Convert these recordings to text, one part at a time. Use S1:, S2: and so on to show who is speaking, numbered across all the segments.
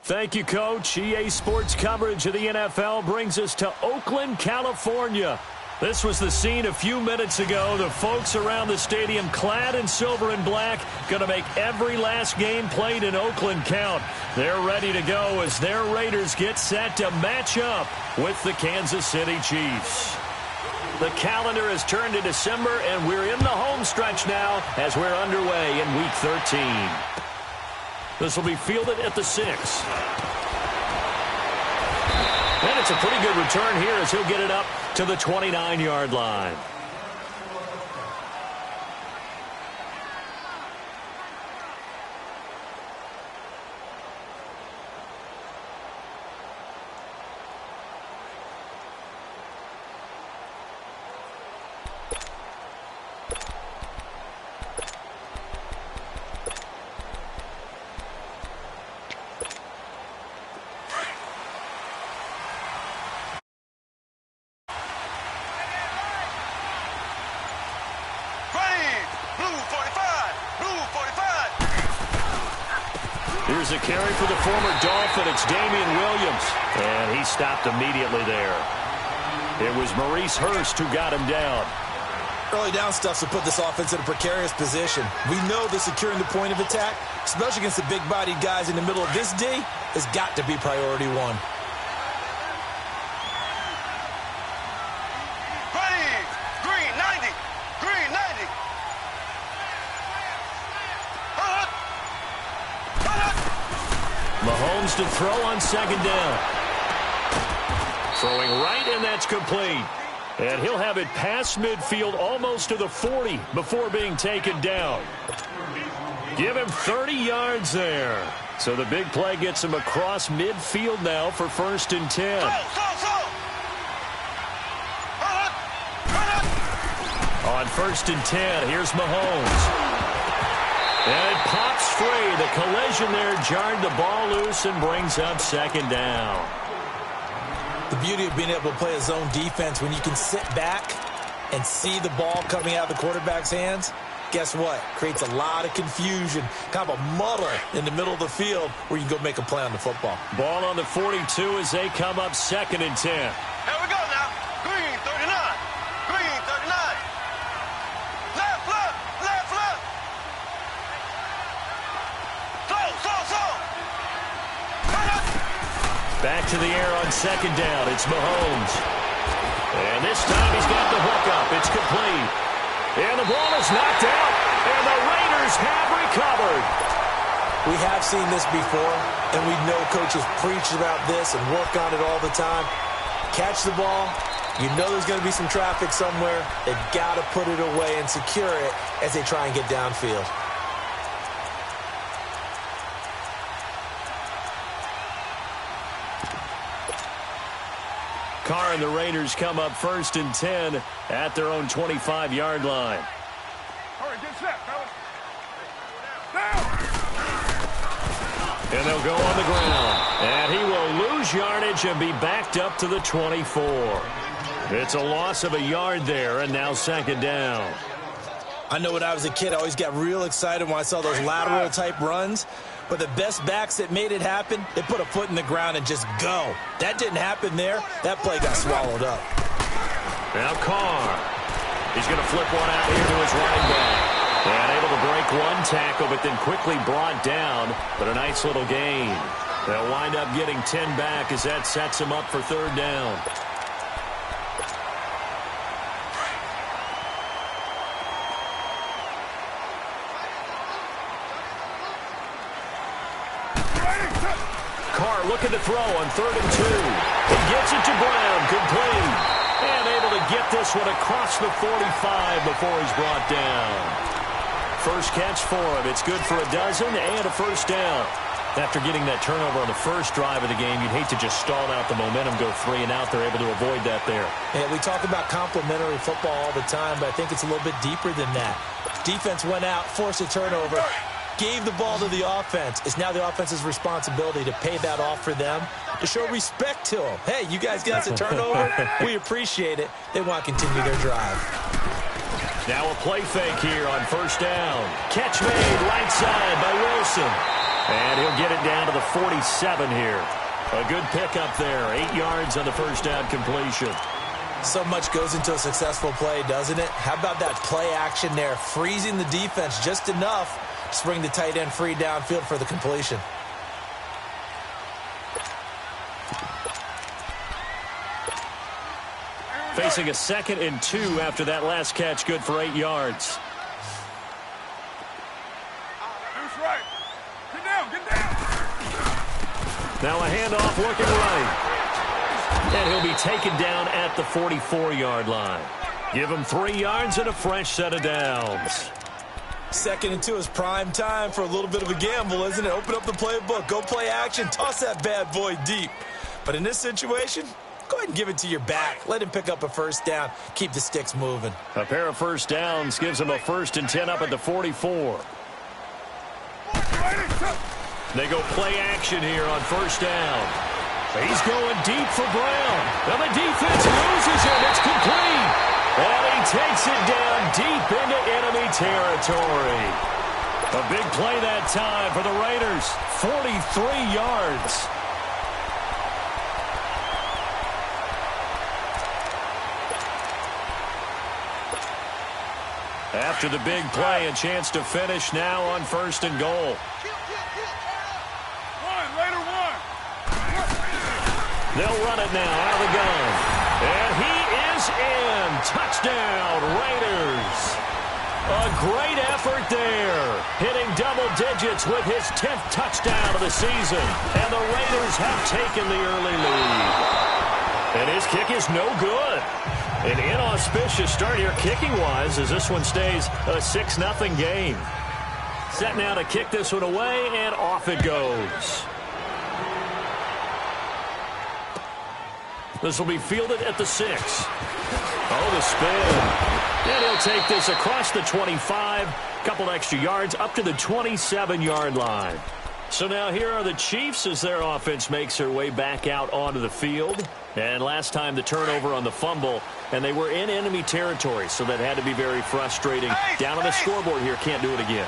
S1: Thank you, Coach. EA Sports coverage of the NFL brings us to Oakland, California. This was the scene a few minutes ago. The folks around the stadium clad in silver and black going to make every last game played in Oakland count. They're ready to go as their Raiders get set to match up with the Kansas City Chiefs. The calendar has turned to December, and we're in the home stretch now as we're underway in Week 13. This will be fielded at the 6. And it's a pretty good return here as he'll get it up to the 29-yard line. Here's a carry for the former Dolphin. It's Damian Williams. And he stopped immediately there. It was Maurice Hurst who got him down.
S2: Early down stuff to put this offense in a precarious position. We know that securing the point of attack, especially against the big-bodied guys in the middle of this D, has got to be priority one.
S1: Mahomes to throw on second down. Throwing right, and that's complete. And he'll have it past midfield almost to the 40 before being taken down. Give him 30 yards there. So the big play gets him across midfield now for 1st and 10. On 1st and 10, here's Mahomes. And it pops free. The collision there jarred the ball loose and brings up second down.
S2: The beauty of being able to play a zone defense when you can sit back and see the ball coming out of the quarterback's hands, guess what? Creates a lot of confusion, kind of a muddle in the middle of the field where you can go make a play on the football.
S1: Ball on the 42 as they come up 2nd and 10.
S3: Here we go now. Green 39. Green 39. Left, left, left, left.
S1: Back to the air on 2nd down. It's Mahomes. And this time he's got the hook up. It's complete. And the ball is knocked out. And the Raiders have recovered.
S2: We have seen this before, and we know coaches preach about this and work on it all the time. Catch the ball. You know there's going to be some traffic somewhere. They've got to put it away and secure it as they try and get downfield.
S1: Carr and the Raiders come up 1st and 10 at their own 25-yard line.
S3: Hurry, get set, fellas.
S1: And they'll go on the ground. And he will lose yardage and be backed up to the 24. It's a loss of a yard there, and now 2nd down.
S2: I know when I was a kid, I always got real excited when I saw those lateral-type runs. But the best backs that made it happen, they put a foot in the ground and just go. That didn't happen there. That play got swallowed up.
S1: Now Carr. He's going to flip one out here to his running back. And able to break one tackle, but then quickly brought down. But a nice little gain. They'll wind up getting 10 back as that sets him up for 3rd down. Carr looking to throw on 3rd and 2. He gets it to Brown, complete. And able to get this one across the 45 before he's brought down. First catch for him. It's good for a dozen and a 1st down. After getting that turnover on the first drive of the game, you'd hate to just stall out the momentum, go 3 and out. They're able to avoid that there.
S2: Yeah, we talk about complementary football all the time, but I think it's a little bit deeper than that. Defense went out, forced a turnover, gave the ball to the offense. It's now the offense's responsibility to pay that off for them, to show respect to them. Hey, you guys got us a turnover. We appreciate it. They want to continue their drive.
S1: Now a play fake here on 1st down. Catch made right side by Wilson. And he'll get it down to the 47 here. A good pickup there. 8 yards on the first down completion.
S2: So much goes into a successful play, doesn't it? How about that play action there? Freezing the defense just enough to bring the tight end free downfield for the completion.
S1: Facing a 2nd and 2 after that last catch, good for 8 yards.
S3: That's right. Get down, get down.
S1: Now a handoff looking right. And he'll be taken down at the 44-yard line. Give him 3 yards and a fresh set of downs.
S2: 2nd and 2 is prime time for a little bit of a gamble, isn't it? Open up the playbook, go play action, toss that bad boy deep. But in this situation, go ahead and give it to your back. Let him pick up a first down. Keep the sticks moving.
S1: A pair of first downs gives him a 1st and 10 up at the 44. They go play action here on first down. He's going deep for Brown. Now the defense loses him. It's complete. And he takes it down deep into enemy territory. A big play that time for the Raiders. 43 yards. After the big play, a chance to finish now on 1st and goal. They'll run it now out of the gun. And he is in. Touchdown, Raiders. A great effort there. Hitting double digits with his 10th touchdown of the season. And the Raiders have taken the early lead. And his kick is no good. An inauspicious start here kicking-wise as this one stays a 6-0 game. Set now to kick this one away, and off it goes. This will be fielded at the 6. Oh, the spin. And he'll take this across the 25. Couple extra yards up to the 27-yard line. So now here are the Chiefs as their offense makes their way back out onto the field. And last time the turnover on the fumble, and they were in enemy territory, so that had to be very frustrating. Down on the scoreboard here, can't do it again.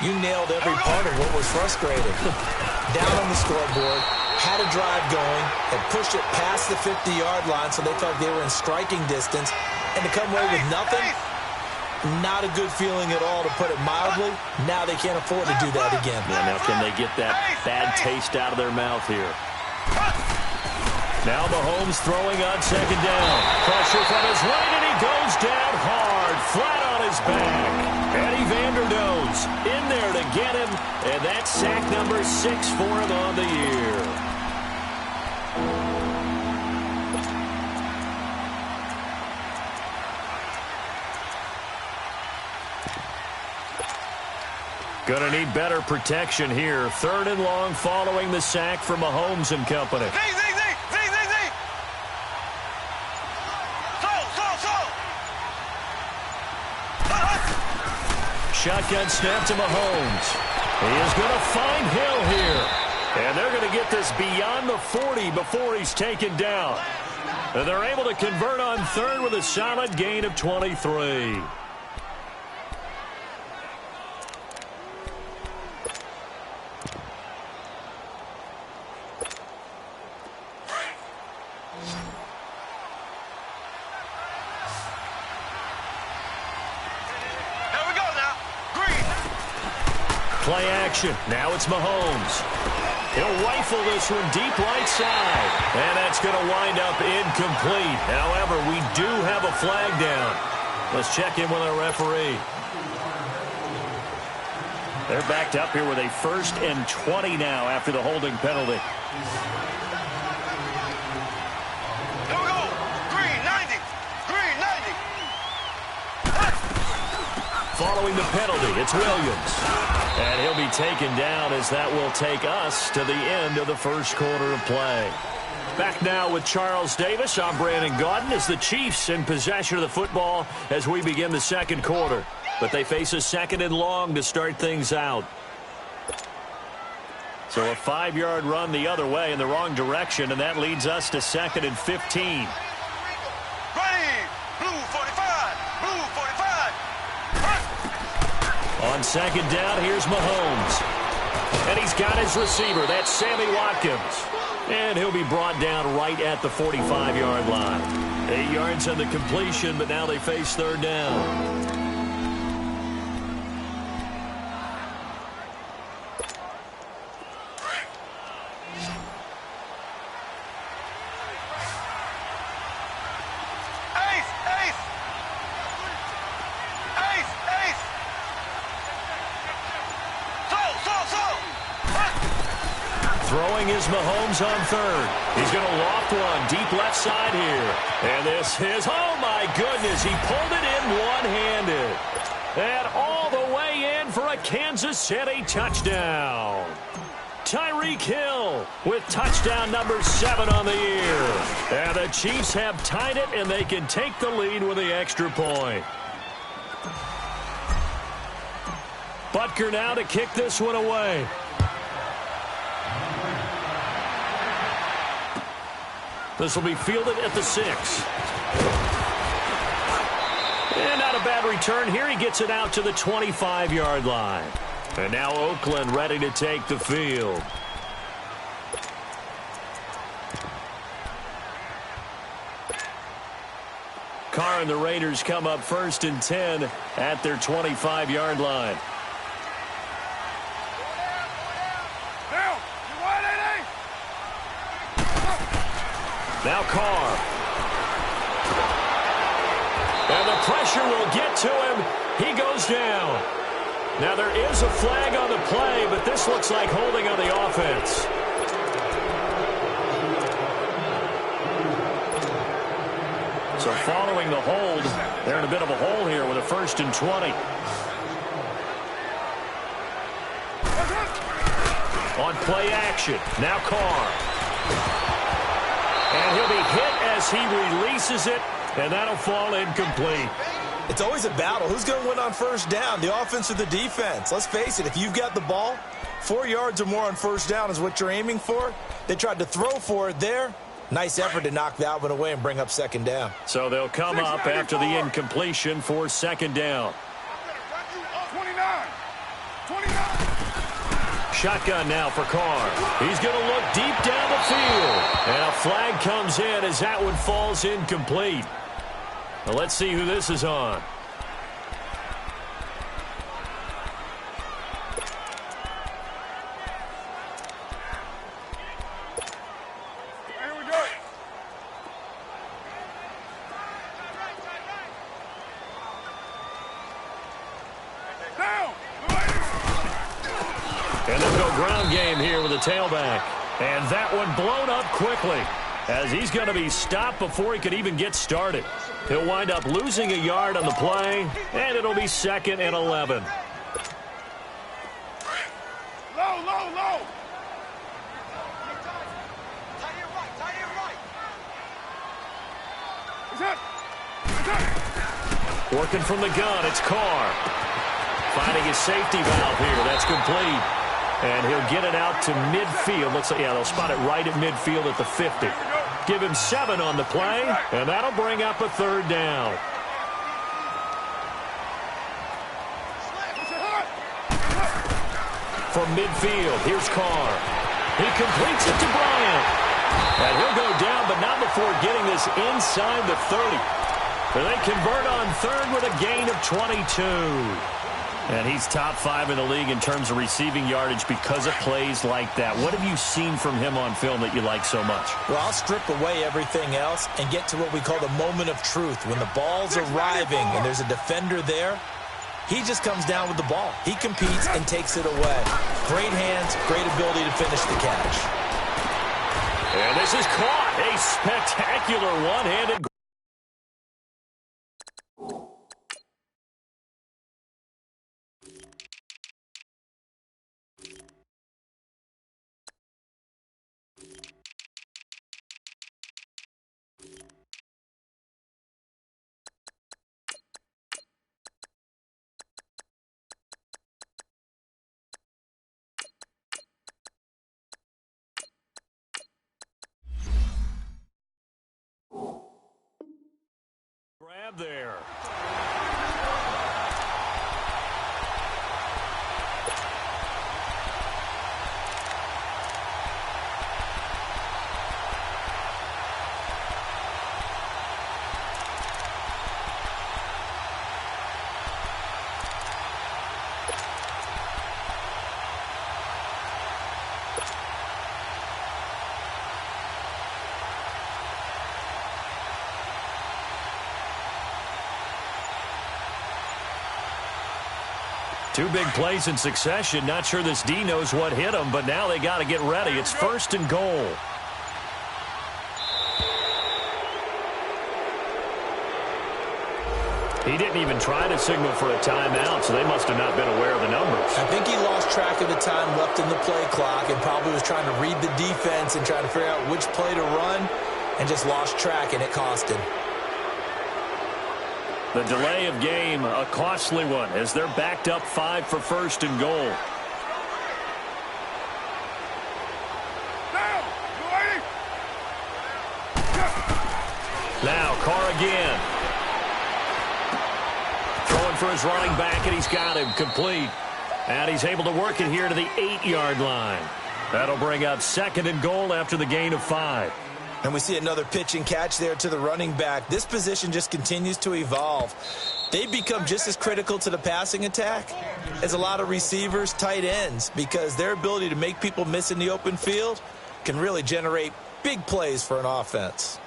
S2: You nailed every part of what was frustrating. Down on the scoreboard, had a drive going, and pushed it past the 50-yard line so they felt they were in striking distance. And to come away with nothing, not a good feeling at all, to put it mildly. Now they can't afford to do that again.
S1: Yeah, now can they get that bad taste out of their mouth here? Now Mahomes throwing on 2nd down. Pressure from his right, and he goes down hard, flat on his back. Eddie Vanderdoes in there to get him, and that's sack number 6 for him on the year. Gonna need better protection here. 3rd and long following the sack from Mahomes and company. Shotgun snap to Mahomes. He is going to find Hill here. And they're going to get this beyond the 40 before he's taken down. And they're able to convert on 3rd with a solid gain of 23. Play action. Now it's Mahomes. He'll rifle this one deep right side. And that's going to wind up incomplete. However, we do have a flag down. Let's check in with our referee. They're backed up here with a 1st and 20 now after the holding penalty.
S3: Here we go. Green 90. Green 90.
S1: Following the penalty, it's Williams. And he'll be taken down as that will take us to the end of the 1st quarter of play. Back now with Charles Davis. I'm Brandon Gaudin as the Chiefs in possession of the football as we begin the 2nd quarter. But they face a 2nd and long to start things out. So a 5-yard run the other way in the wrong direction, and that leads us to 2nd and 15.
S3: Ready. Blue 45. Blue 45.
S1: On 2nd down, here's Mahomes. And he's got his receiver. That's Sammy Watkins. And he'll be brought down right at the 45-yard line. 8 yards on the completion, but now they face third down. Throwing is Mahomes on third. He's going to loft one deep left side here. And this is, oh my goodness, he pulled it in one-handed. And all the way in for a Kansas City touchdown. Tyreek Hill with touchdown number 7 on the year. And the Chiefs have tied it, and they can take the lead with the extra point. Butker now to kick this one away. This will be fielded at the 6. And not a bad return here. He gets it out to the 25-yard line. And now Oakland ready to take the field. Carr and the Raiders come up 1st and 10 at their 25-yard line. Now Carr. And the pressure will get to him. He goes down. Now there is a flag on the play, but this looks like holding on the offense. So following the hold, they're in a bit of a hole here with a 1st and 20. On play action. Now Carr. And he'll be hit as he releases it, and that'll fall incomplete.
S2: It's always a battle. Who's going to win on 1st down, the offense or the defense? Let's face it, if you've got the ball, 4 yards or more on 1st down is what you're aiming for. They tried to throw for it there. Nice effort to knock that one away and bring up 2nd down.
S1: So they'll come up after the incompletion for 2nd down.
S3: 29.
S1: Shotgun now for Carr. He's going to look deep down the field. And a flag comes in as that one falls incomplete. Well, let's see who this is on.
S3: Here we go. Down.
S1: And they'll go ground game here with a tailback. And that one blown up quickly as he's going to be stopped before he could even get started. He'll wind up losing a yard on the play, and it'll be 2nd and 11.
S3: Low.
S1: Working from the gun, it's Carr. Finding his safety valve here. That's complete. And he'll get it out to midfield. Looks like, yeah, they'll spot it right at midfield at the 50. Give him 7 on the play, and that'll bring up a 3rd down. From midfield, here's Carr. He completes it to Bryant. And he'll go down, but not before getting this inside the 30. And they convert on 3rd with a gain of 22. And he's top 5 in the league in terms of receiving yardage because of plays like that. What have you seen from him on film that you like so much?
S2: Well, I'll strip away everything else and get to what we call the moment of truth. When the ball's arriving and there's a defender there, he just comes down with the ball. He competes and takes it away. Great hands, great ability to finish the catch.
S1: And this is caught. A spectacular one-handed. Two big plays in succession. Not sure this D knows what hit him, but now they got to get ready. It's 1st and goal. He didn't even try to signal for a timeout, so they must have not been aware of the numbers.
S2: I think he lost track of the time left in the play clock and probably was trying to read the defense and trying to figure out which play to run and just lost track, and it cost him.
S1: The delay of game, a costly one, as they're backed up 5 for 1st and goal. Now, Carr again. Throwing for his running back, and he's got him complete. And he's able to work it here to the 8-yard line. That'll bring up 2nd and goal after the gain of 5.
S2: And we see another pitch and catch there to the running back. This position just continues to evolve. They become just as critical to the passing attack as a lot of receivers, tight ends, because their ability to make people miss in the open field can really generate big plays for an offense.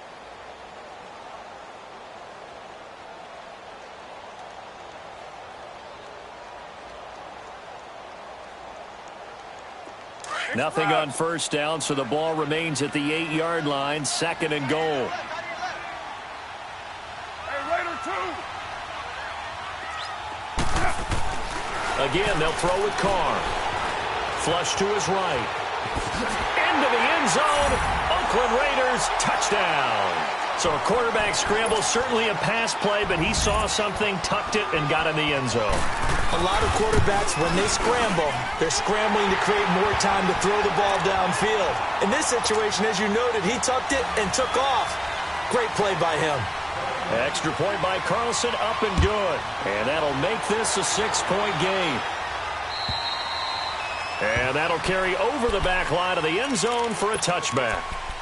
S1: Nothing on 1st down, so the ball remains at the 8-yard line. 2nd and goal. Again, they'll throw with Carr. Flush to his right. Into the end zone. Oakland Raiders touchdown. So a quarterback scramble, certainly a pass play, but he saw something, tucked it, and got in the end zone.
S2: A lot of quarterbacks, when they scramble, they're scrambling to create more time to throw the ball downfield. In this situation, as you noted, he tucked it and took off. Great play by him.
S1: Extra point by Carlson, up and good. And that'll make this a 6-point game. And that'll carry over the back line of the end zone for a touchback.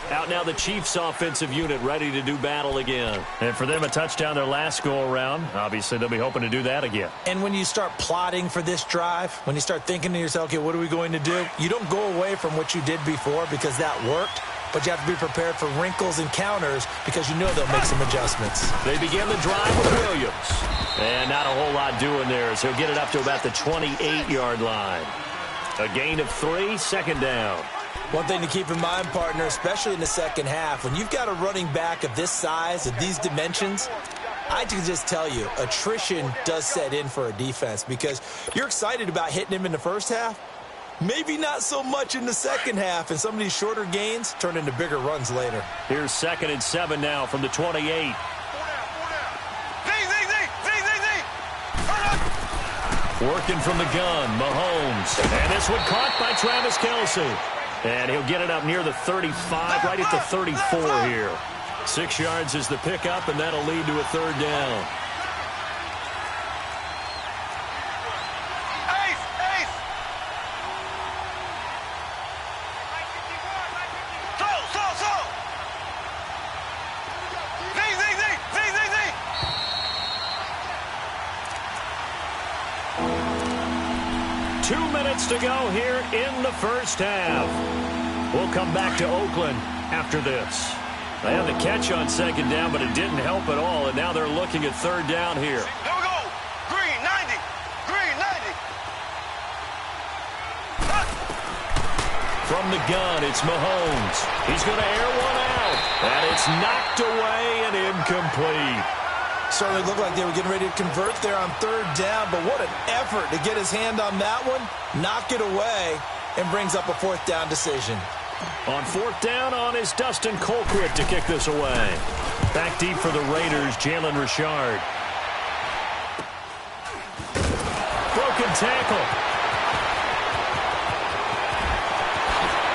S1: Out now the Chiefs offensive unit ready to do battle again. And for them, a touchdown their last go-around. Obviously, they'll be hoping to do that again.
S2: And when you start plotting for this drive, when you start thinking to yourself, okay, what are we going to do? You don't go away from what you did before because that worked. But you have to be prepared for wrinkles and counters because you know they'll make some adjustments.
S1: They begin the drive with Williams. And not a whole lot doing there, so he'll get it up to about the 28-yard line. A gain of 3, 2nd down.
S2: One thing to keep in mind, partner, especially in the second half, when you've got a running back of this size, of these dimensions, I can just tell you, attrition does set in for a defense because you're excited about hitting him in the first half. Maybe not so much in the second half, and some of these shorter gains turn into bigger runs later.
S1: Here's 2nd and 7 now from the 28. Working from the gun, Mahomes. And this one caught by Travis Kelce. And he'll get it up near the 35, right at the 34 here. 6 yards is the pickup, and that'll lead to a 3rd down. To go here in the first half. We'll come back to Oakland after this. They had the catch on 2nd down, but it didn't help at all, and now they're looking at 3rd down here.
S3: Here we go. Green 90. Green 90.
S1: From the gun, it's Mahomes. He's going to air one out, and it's knocked away and incomplete.
S2: Certainly looked like they were getting ready to convert there on 3rd down, but what an effort to get his hand on that one, knock it away, and brings up a 4th down decision.
S1: On 4th down is Dustin Colquitt to kick this away. Back deep for the Raiders, Jalen Richard. Broken tackle.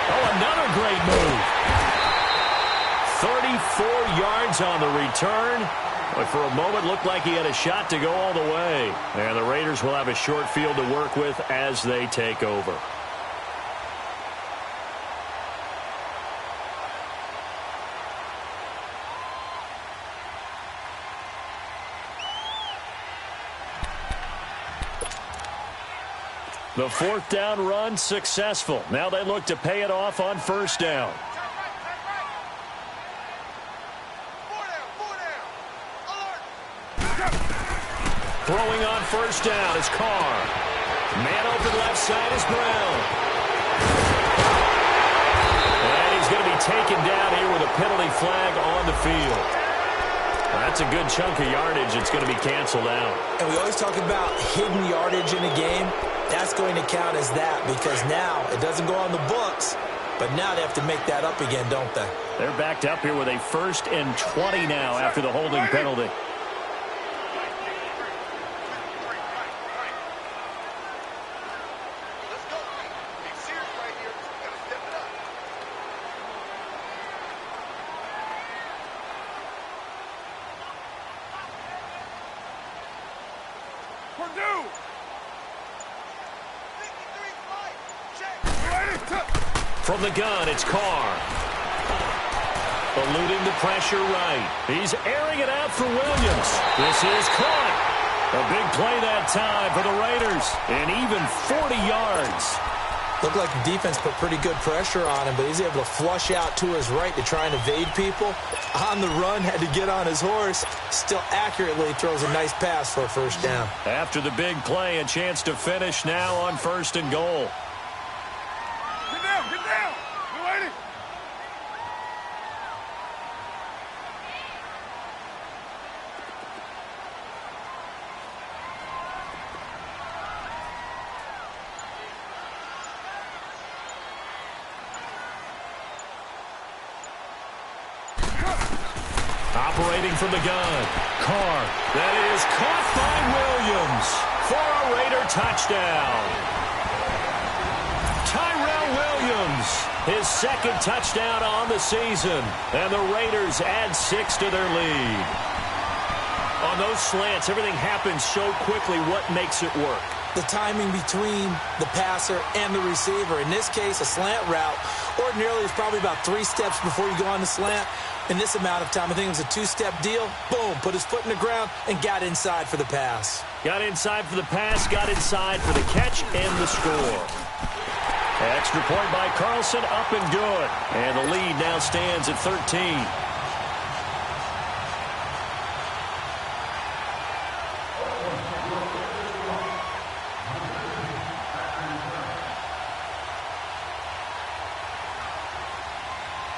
S1: Oh, another great move. 34 yards on the return. But for a moment, looked like he had a shot to go all the way. And the Raiders will have a short field to work with as they take over. The 4th down run successful. Now they look to pay it off on 1st down. Throwing on 1st down is Carr. Man open left side is Brown. And he's going to be taken down here with a penalty flag on the field. That's a good chunk of yardage. It's going to be canceled out.
S2: And we always talk about hidden yardage in a game. That's going to count as that because now it doesn't go on the books, but now they have to make that up again, don't they?
S1: They're backed up here with a 1st and 20 now after the holding penalty. From the gun, it's Carr. Eluding the pressure right. He's airing it out for Williams. This is caught. A big play that time for the Raiders. And even 40 yards.
S2: Looked like the defense put pretty good pressure on him, but he's able to flush out to his right to try and evade people. On the run, had to get on his horse. Still accurately throws a nice pass for a 1st down.
S1: After the big play, a chance to finish now on 1st and goal.
S3: Get down! We're waiting!
S1: Operating from the gun. Carr. That is caught by Williams for a Raider touchdown. Tyrell Williams, his 2nd touchdown on the season. And the Raiders add 6 to their lead. On those slants, everything happens so quickly. What makes it work?
S2: The timing between the passer and the receiver. In this case, a slant route ordinarily is probably about 3 steps before you go on the slant. In this amount of time, I think it was a 2-step deal. Boom, put his foot in the ground and got inside for the pass.
S1: Got inside for the pass, got inside for the catch and the score. Extra point by Carlson, up and good. And the lead now stands at 13.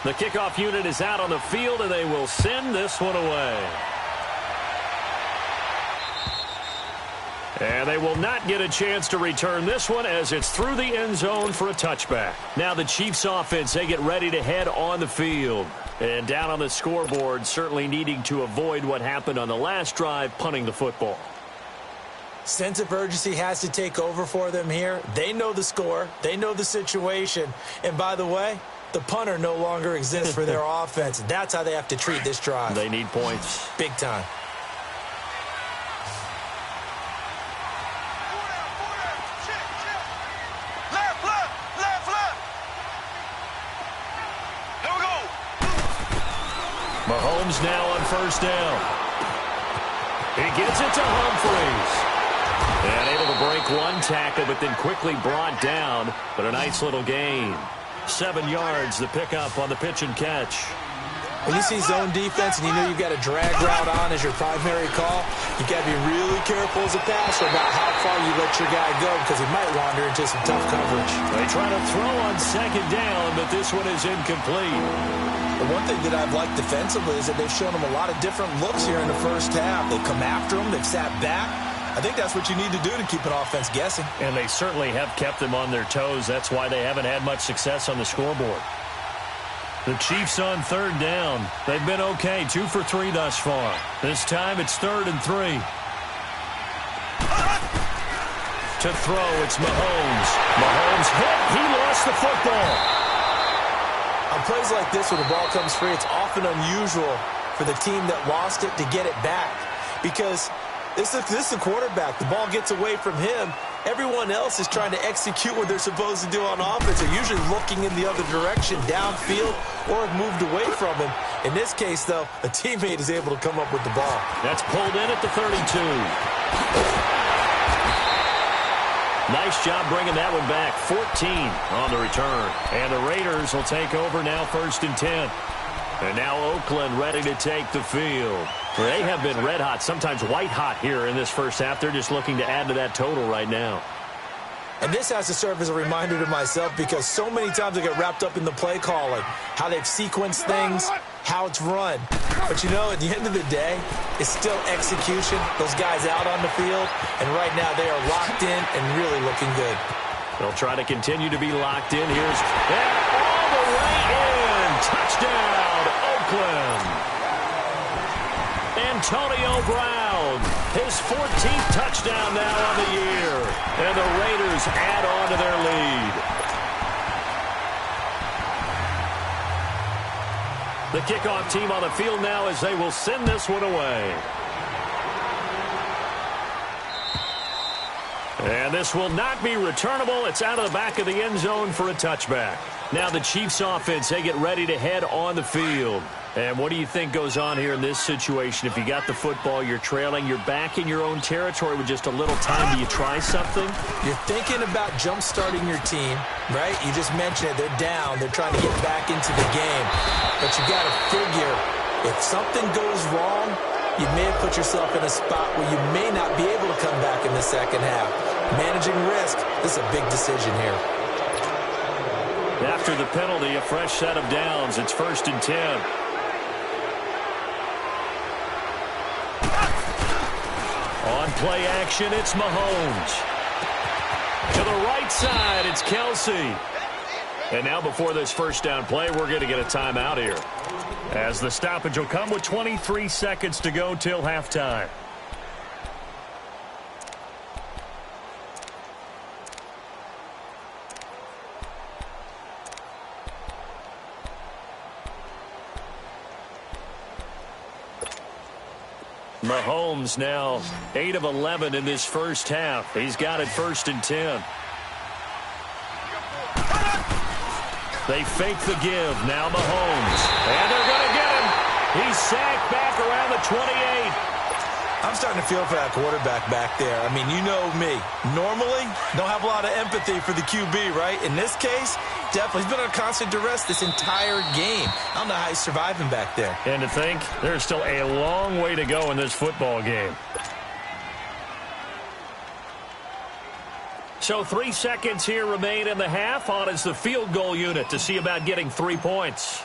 S1: The kickoff unit is out on the field, and they will send this one away. And they will not get a chance to return this one as it's through the end zone for a touchback. Now the Chiefs offense, they get ready to head on the field. And down on the scoreboard, certainly needing to avoid what happened on the last drive, punting the football.
S2: Sense of urgency has to take over for them here. They know the score. They know the situation. And by the way, the punter no longer exists for their offense. That's how they have to treat this drive.
S1: They need points.
S2: Big time.
S1: Mahomes now on 1st down. He gets it to Humphries. And able to break one tackle, but then quickly brought down. But a nice little gain. 7 yards, the pickup on the pitch and catch.
S2: When you see zone defense and you know you've got a drag route on as your primary call, you got to be really careful as a passer about how far you let your guy go because he might wander into some tough coverage.
S1: They try to throw on 2nd down, but this one is incomplete.
S2: The one thing that I've liked defensively is that they've shown them a lot of different looks here in the 1st half. They've come after them. They've sat back. I think that's what you need to do to keep an offense guessing.
S1: And they certainly have kept them on their toes. That's why they haven't had much success on the scoreboard. The Chiefs on 3rd down. They've been okay, 2 for 3 thus far. This time it's 3rd and 3. To throw, it's Mahomes. Mahomes hit. He lost the football.
S2: On plays like this, when the ball comes free, it's often unusual for the team that lost it to get it back. Because this is the quarterback. The ball gets away from him. Everyone else is trying to execute what they're supposed to do on offense. They're usually looking in the other direction, downfield, or have moved away from him. In this case, though, a teammate is able to come up with the ball.
S1: That's pulled in at the 32. Nice job bringing that one back. 14 on the return. And the Raiders will take over now 1st and 10. And now Oakland ready to take the field. They have been red hot, sometimes white hot here in this 1st half. They're just looking to add to that total right now.
S2: And this has to serve as a reminder to myself because so many times I get wrapped up in the play calling, how they've sequenced things, how it's run. But, you know, at the end of the day, it's still execution. Those guys out on the field, and right now they are locked in and really looking good.
S1: They'll try to continue to be locked in. Here's all the way in. Touchdown, Oakland. Antonio Brown, his 14th touchdown now on the year. And the Raiders add on to their lead. The kickoff team on the field now as they will send this one away. And this will not be returnable. It's out of the back of the end zone for a touchback. Now the Chiefs offense, they get ready to head on the field. And what do you think goes on here in this situation? If you got the football, you're trailing, you're back in your own territory with just a little time. Do you try something?
S2: You're thinking about jump-starting your team, right? You just mentioned it. They're down. They're trying to get back into the game. But you got to figure, if something goes wrong, you may have put yourself in a spot where you may not be able to come back in the second half. Managing risk, this is a big decision here.
S1: After the penalty, a fresh set of downs. It's 1st and 10. On play action, it's Mahomes. To the right side, it's Kelsey. And now before this first down play, we're going to get a timeout here, as the stoppage will come with 23 seconds to go till halftime. Mahomes now 8 of 11 in this first half. He's got it 1st and 10. They fake the give. Now Mahomes. And they're going to get him. He's sacked back around the 28.
S2: I'm starting to feel for that quarterback back there. I mean, you know me. Normally, don't have a lot of empathy for the QB, right? In this case, definitely. He's been under constant duress this entire game. I don't know how he's surviving back there.
S1: And to think, there's still a long way to go in this football game. So 3 seconds here remain in the half. On is the field goal unit to see about getting 3 points.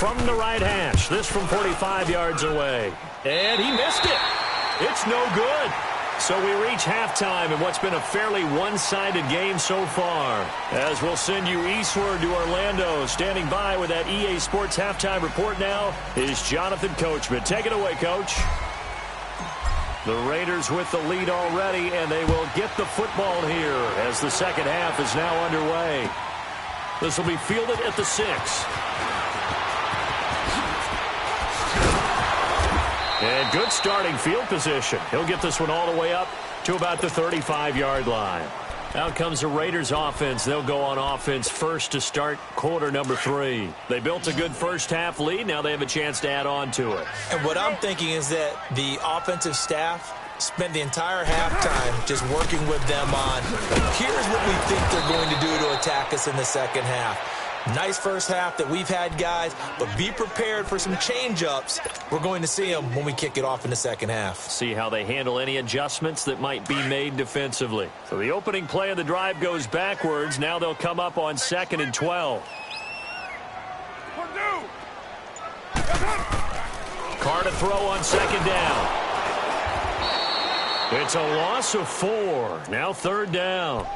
S1: From the right hash, this from 45 yards away. And he missed it. It's no good. So we reach halftime in what's been a fairly one-sided game so far. As we'll send you eastward to Orlando. Standing by with that EA Sports halftime report now is Jonathan Coachman. Take it away, Coach. The Raiders with the lead already, and they will get the football here as the second half is now underway. This will be fielded at the 6. And good starting field position. He'll get this one all the way up to about the 35-yard line. Out comes the Raiders offense. They'll go on offense first to start quarter number 3. They built a good first half lead. Now they have a chance to add on to it.
S2: And what I'm thinking is that the offensive staff spent the entire halftime just working with them on, here's what we think they're going to do to attack us in the second half. Nice first half that we've had, guys, but be prepared for some change-ups. We're going to see them when we kick it off in the second half.
S1: See how they handle any adjustments that might be made defensively. So the opening play of the drive goes backwards. Now they'll come up on 2nd and 12. Carr to throw on 2nd down. It's a loss of 4. Now 3rd down.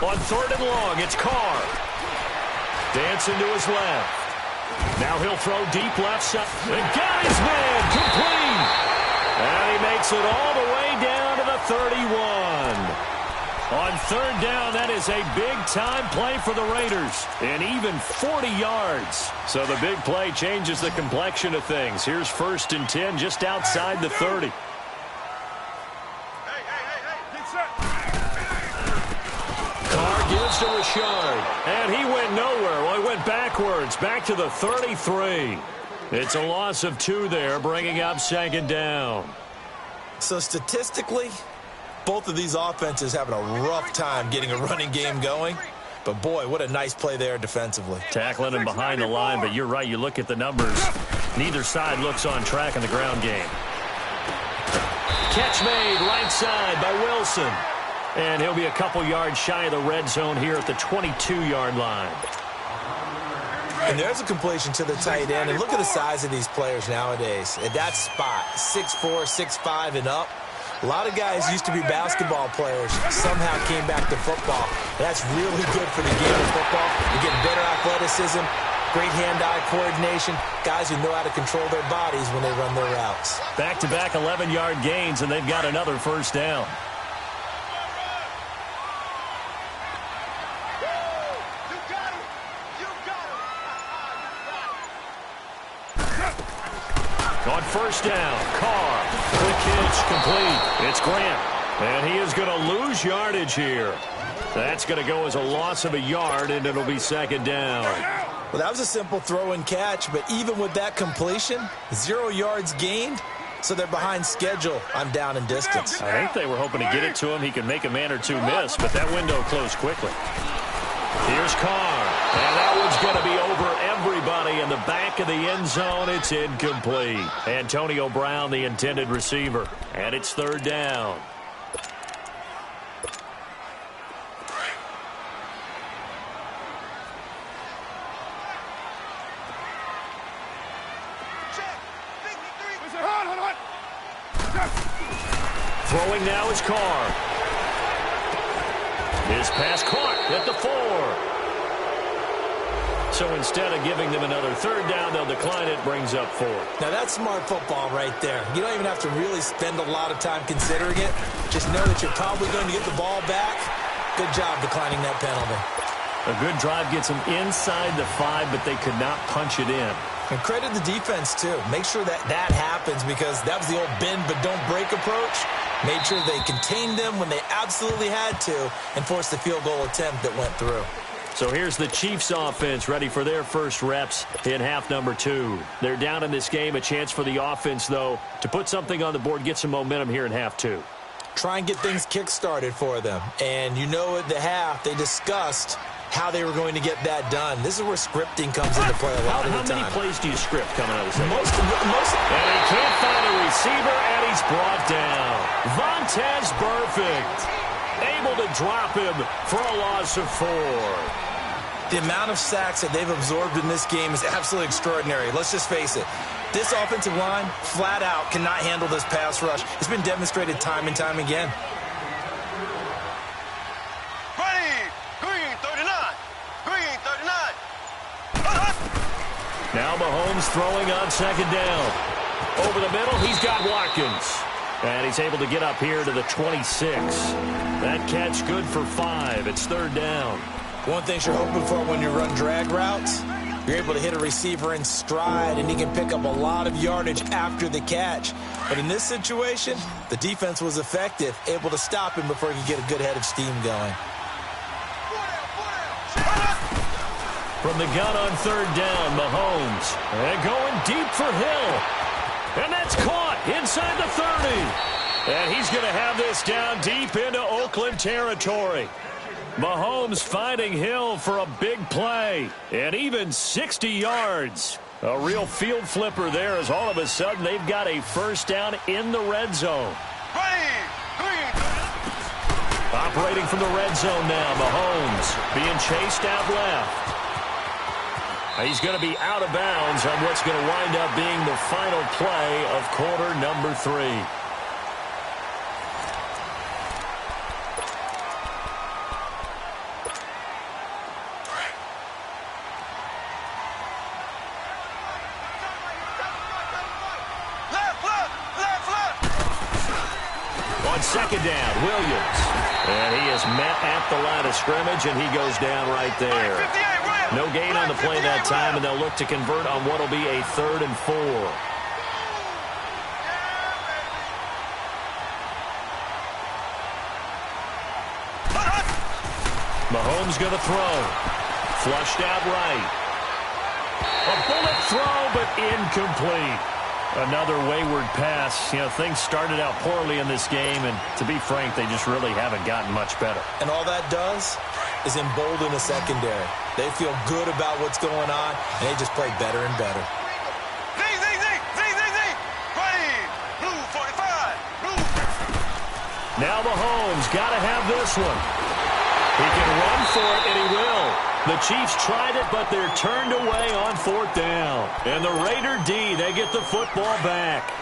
S1: On 3rd and long, it's Carr. Dancing to his left. Now he'll throw deep left side. And got his man complete. And he makes it all the way down to the 31. On 3rd down, that is a big-time play for the Raiders. And even 40 yards. So the big play changes the complexion of things. Here's 1st and 10 just outside the 30. Gives to Richard, and he went nowhere. Well, he went backwards, back to the 33. It's a loss of 2 there, bringing up second down.
S2: So statistically, both of these offenses having a rough time getting a running game going. But, boy, what a nice play there defensively.
S1: Tackling him behind the line, but you're right. You look at the numbers. Neither side looks on track in the ground game. Catch made right side by Wilson. And he'll be a couple yards shy of the red zone here at the 22-yard line.
S2: And there's a completion to the tight end. And look at the size of these players nowadays. At that spot, 6'4", 6'5", and up. A lot of guys used to be basketball players, somehow came back to football. That's really good for the game of football. You get better athleticism, great hand-eye coordination, guys who know how to control their bodies when they run their routes.
S1: Back-to-back 11-yard gains, and they've got another first down. On first down, Carr, quick hitch, complete. It's Grant, and he is going to lose yardage here. That's going to go as a loss of a yard, and it'll be second down.
S2: Well, that was a simple throw and catch, but even with that completion, 0 yards gained, so they're behind schedule on down and distance.
S1: I think they were hoping to get it to him. He could make a man or two miss, but that window closed quickly. Here's Carr, and that one's going to be over everybody in the back of the end zone. It's incomplete. Antonio Brown, the intended receiver, and it's third down. Throwing now is Carr. His pass caught at the 4. So instead of giving them another third down, they'll decline it, brings up 4.
S2: Now that's smart football right there. You don't even have to really spend a lot of time considering it. Just know that you're probably going to get the ball back. Good job declining that penalty.
S1: A good drive gets them inside the 5, but they could not punch it in.
S2: And credit the defense, too. Make sure that that happens because that was the old bend but don't break approach. Made sure they contained them when they absolutely had to and forced the field goal attempt that went through.
S1: So here's the Chiefs offense ready for their first reps in half number 2. They're down in this game. A chance for the offense, though, to put something on the board, get some momentum here in half 2.
S2: Try and get things kick-started for them. And you know at the half they discussed how they were going to get that done. This is where scripting comes into play a lot of the time.
S1: How many plays do you script coming out of this?
S2: Most.
S1: And he can't find a receiver, and he's brought down. Vontaze Burfict able to drop him for a loss of 4.
S2: The amount of sacks that they've absorbed in this game is absolutely extraordinary. Let's just face it. This offensive line, flat out, cannot handle this pass rush. It's been demonstrated time and time again.
S1: Now Mahomes throwing on second down. Over the middle, he's got Watkins. And he's able to get up here to the 26. That catch good for 5. It's third down.
S2: One thing you're hoping for when you run drag routes, you're able to hit a receiver in stride, and he can pick up a lot of yardage after the catch. But in this situation, the defense was effective, able to stop him before he could get a good head of steam going.
S1: From the gun on third down, Mahomes. And going deep for Hill. And that's caught inside the 30. And he's going to have this down deep into Oakland territory. Mahomes finding Hill for a big play. And even 60 yards. A real field flipper there as all of a sudden they've got a first down in the red zone. Operating from the red zone now, Mahomes being chased out left. He's going to be out of bounds on what's going to wind up being the final play of quarter number 3. On second down, Williams. And he is met at the line of scrimmage, and he goes down right there. No gain on the play that time, and they'll look to convert on what will be a 3rd and 4. Mahomes going to throw. Flushed out right. A bullet throw, but incomplete. Another wayward pass. You know, things started out poorly in this game, and to be frank, they just really haven't gotten much better.
S2: And all that does is embolden the secondary. They feel good about what's going on, and they just play better and better.
S3: Blue 45. Blue.
S1: Now Mahomes got to have this one. He can run for it, and he will. The Chiefs tried it, but they're turned away on 4th down. And the Raider D, they get the football back.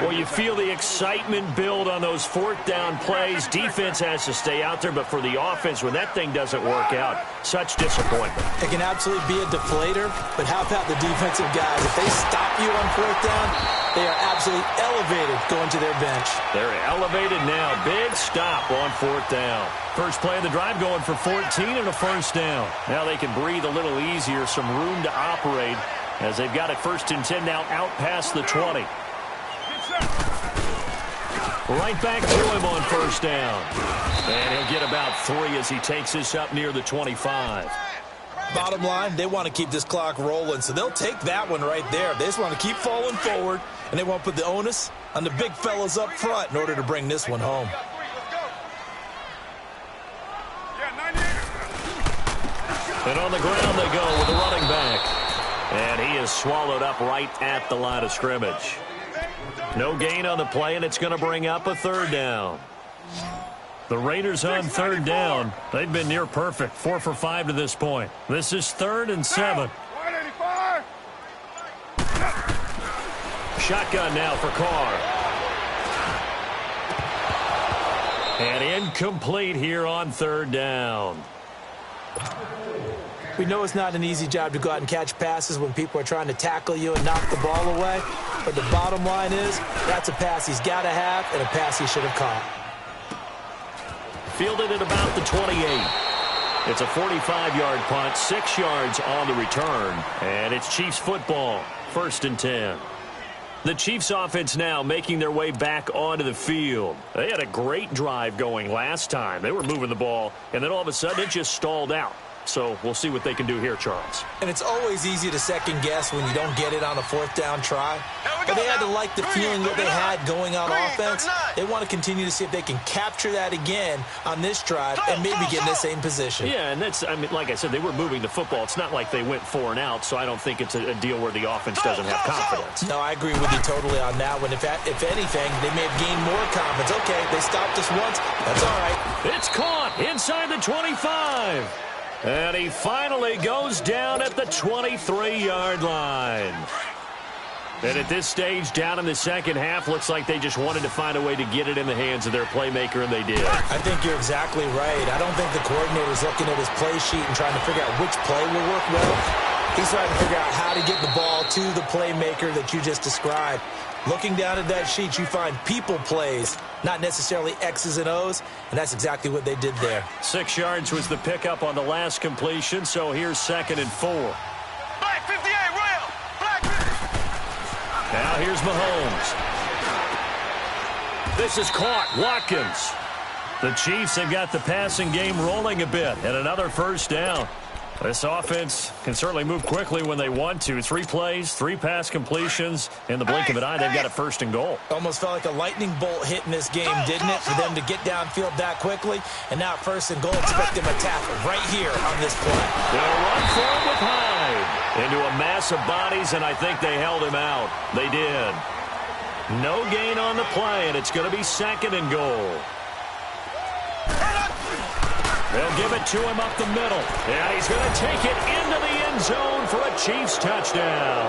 S1: Well, you feel the excitement build on those 4th down plays. Defense has to stay out there, but for the offense, when that thing doesn't work out, such disappointment.
S2: It can absolutely be a deflator, but how about the defensive guys? If they stop you on 4th down, they are absolutely elevated going to their bench.
S1: They're elevated now. Big stop on 4th down. First play of the drive going for 14 and a first down. Now they can breathe a little easier, some room to operate as they've got it 1st and 10 now out past the 20. Right back to him on 1st down. And he'll get about 3 as he takes this up near the 25.
S2: Bottom line, they want to keep this clock rolling, so they'll take that one right there. They just want to keep falling forward, and they want to put the onus on the big fellas up front in order to bring this one home.
S1: And on the ground they go with the running back. And he is swallowed up right at the line of scrimmage. No gain on the play, and it's going to bring up a 3rd down. The Raiders on 3rd down. They've been near perfect, 4 for 5 to this point. This is 3rd and 7. Shotgun now for Carr. And incomplete here on 3rd down.
S2: We know it's not an easy job to go out and catch passes when people are trying to tackle you and knock the ball away. But the bottom line is, that's a pass he's got to have and a pass he should have caught.
S1: Fielded at about the 28. It's a 45-yard punt, 6 yards on the return. And it's Chiefs football, 1st and 10. The Chiefs offense now making their way back onto the field. They had a great drive going last time. They were moving the ball, and then all of a sudden it just stalled out. So we'll see what they can do here, Charles.
S2: And it's always easy to second guess when you don't get it on a 4th down try. But they had to like the feeling that they had going on offense. They want to continue to see if they can capture that again on this drive and maybe get in the same position.
S1: Yeah, and that's, I mean, like I said, they were moving the football. It's not like they went 4 and out, so I don't think it's a deal where the offense doesn't have confidence.
S2: No, I agree with you totally on that one. If anything, they may have gained more confidence. Okay, they stopped us once. That's all right.
S1: It's caught inside the 25. And he finally goes down at the 23-yard line. And at this stage, down in the second half, looks like they just wanted to find a way to get it in the hands of their playmaker, and they did.
S2: I think you're exactly right. I don't think the coordinator's looking at his play sheet and trying to figure out which play will work well. He's trying to figure out how to get the ball to the playmaker that you just described. Looking down at that sheet, you find people plays, not necessarily X's and O's, and that's exactly what they did there.
S1: 6 yards was the pickup on the last completion, so here's 2nd and 4.
S3: Black 58, Royal. Black 58.
S1: Now here's Mahomes. This is caught. Watkins. The Chiefs have got the passing game rolling a bit, and another 1st down. This offense can certainly move quickly when they want to. 3 plays, 3 pass completions. In the blink of an eye, they've got a 1st and goal.
S2: Almost felt like a lightning bolt hit in this game, didn't it? For them to get downfield that quickly. And now 1st and goal, expect them to tackle right here on this play.
S1: They'll run for it with Hyde. Into a mass of bodies, and I think they held him out. They did. No gain on the play, and it's going to be 2nd and goal. They'll give it to him up the middle. And he's going to take it into the end zone for a Chiefs touchdown.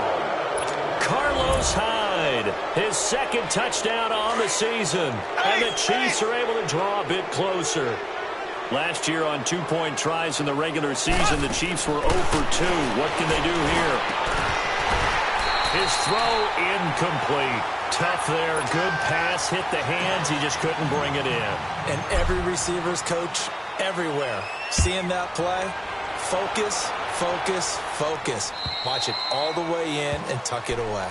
S1: Carlos Hyde, his 2nd touchdown on the season. And the Chiefs are able to draw a bit closer. Last year on 2-point tries in the regular season, the Chiefs were 0 for 2. What can they do here? His throw incomplete. Tough there. Good pass. Hit the hands. He just couldn't bring it in.
S2: And every receiver's coach everywhere, seeing that play, focus, focus, focus. Watch it all the way in and tuck it away.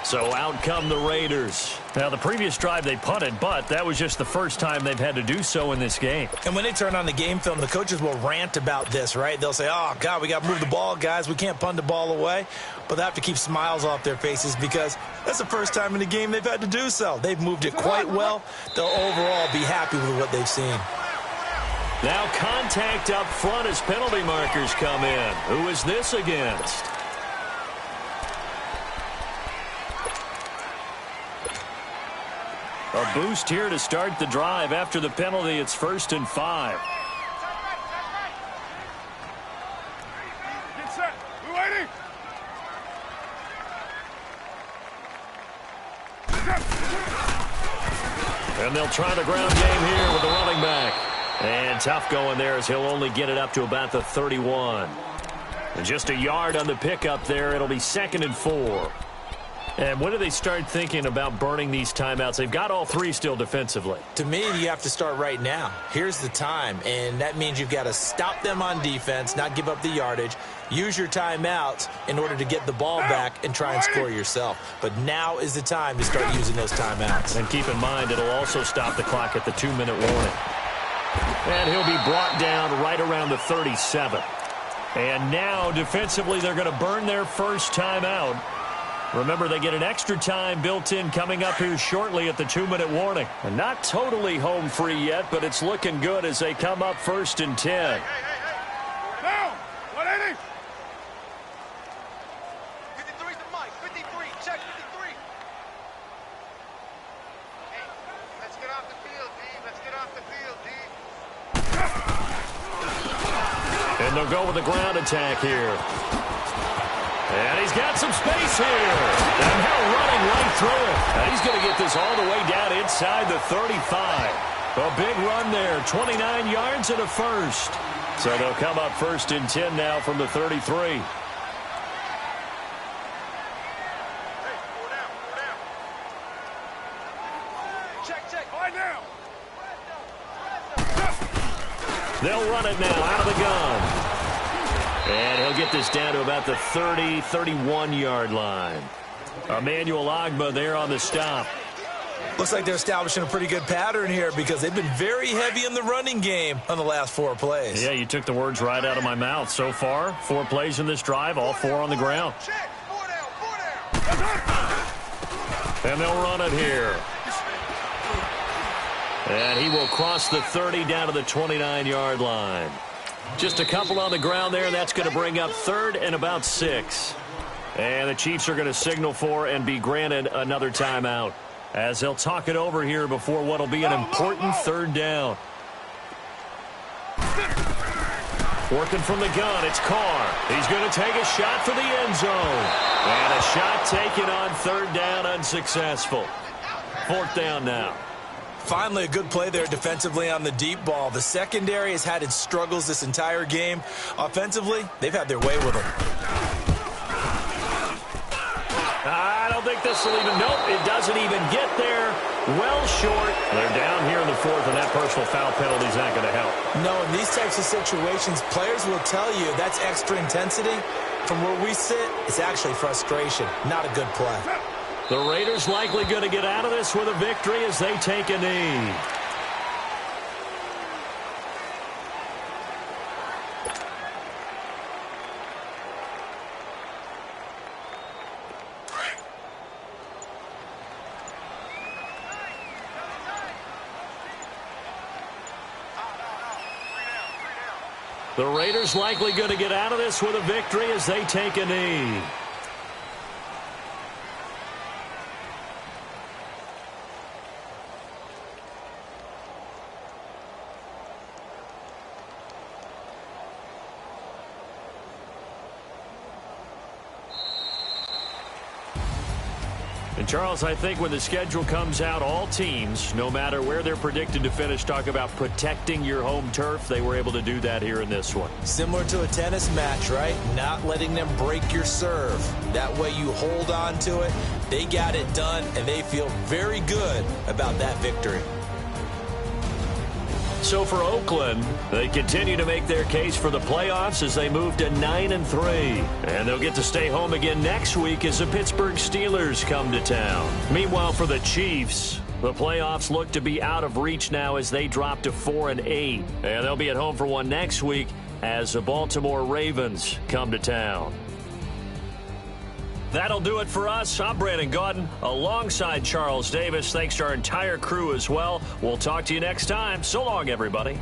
S1: So out come the Raiders. Now, the previous drive they punted, but that was just the first time they've had to do so in this game.
S2: And when they turn on the game film, the coaches will rant about this, right? They'll say, oh, God, we got to move the ball, guys. We can't punt the ball away. But they have to keep smiles off their faces because that's the first time in the game they've had to do so. They've moved it quite well. They'll overall be happy with what they've seen.
S1: Now contact up front as penalty markers come in. Who is this against? A boost here to start the drive. After the penalty, it's 1st and 5.
S3: Get set. We're waiting.
S1: And they'll try the ground game here with the running back. And tough going there as he'll only get it up to about the 31. And just a yard on the pickup there. It'll be 2nd and 4. And when do they start thinking about burning these timeouts? They've got all 3 still defensively.
S2: To me, you have to start right now. Here's the time, and that means you've got to stop them on defense, not give up the yardage, use your timeouts in order to get the ball back and try and score yourself. But now is the time to start using those timeouts.
S1: And keep in mind, it'll also stop the clock at the 2-minute warning. And he'll be brought down right around the 37. And now, defensively, they're going to burn their first timeout. Remember, they get an extra time built in coming up here shortly at the 2-minute warning. And not totally home free yet, but it's looking good as they come up 1st and 10.
S3: Down. 180. 53's the mic. 53. Check 53. Hey, let's get off the field, D. Let's get off the field, D.
S1: And they'll go with the ground attack here. And he's got some space here. And now running right through it. And he's going to get this all the way down inside the 35. A big run there. 29 yards and a first. So they'll come up 1st and 10 now from the 33.
S3: Hey, 4 down. 4 down. Check. Lie down.
S1: They'll run it now out of the gun. And he'll get this down to about the 30, 31-yard line. Emmanuel Ogbah there on the stop.
S2: Looks like they're establishing a pretty good pattern here because they've been very heavy in the running game on the last 4 plays.
S1: Yeah, you took the words right out of my mouth. So far, 4 plays in this drive, all 4 on the ground.
S3: Check. 4 down.
S1: And they'll run it here. And he will cross the 30 down to the 29-yard line. Just a couple on the ground there. That's going to bring up 3rd and about 6. And the Chiefs are going to signal for and be granted another timeout as they'll talk it over here before what will be an important 3rd down. Working from the gun, it's Carr. He's going to take a shot for the end zone. And a shot taken on 3rd down, unsuccessful. 4th down now.
S2: Finally, a good play there defensively on the deep ball. The secondary has had its struggles this entire game. Offensively, they've had their way with them.
S1: I don't think this will even, nope, it doesn't even get there. Well short. They're down here in the 4th, and that personal foul penalty is not going to help.
S2: No, in these types of situations, players will tell you that's extra intensity. From where we sit, it's actually frustration, not a good play.
S1: The Raiders likely going to get out of this with a victory as they take a knee. The Raiders likely going to get out of this with a victory as they take a knee. And Charles, I think when the schedule comes out, all teams, no matter where they're predicted to finish, talk about protecting your home turf. They were able to do that here in this one.
S2: Similar to a tennis match, right? Not letting them break your serve. That way you hold on to it. They got it done, and they feel very good about that victory.
S1: So for Oakland, they continue to make their case for the playoffs as they move to 9-3. And they'll get to stay home again next week as the Pittsburgh Steelers come to town. Meanwhile, for the Chiefs, the playoffs look to be out of reach now as they drop to 4-8. And they'll be at home for one next week as the Baltimore Ravens come to town. That'll do it for us. I'm Brandon Gaudin alongside Charles Davis. Thanks to our entire crew as well. We'll talk to you next time. So long, everybody.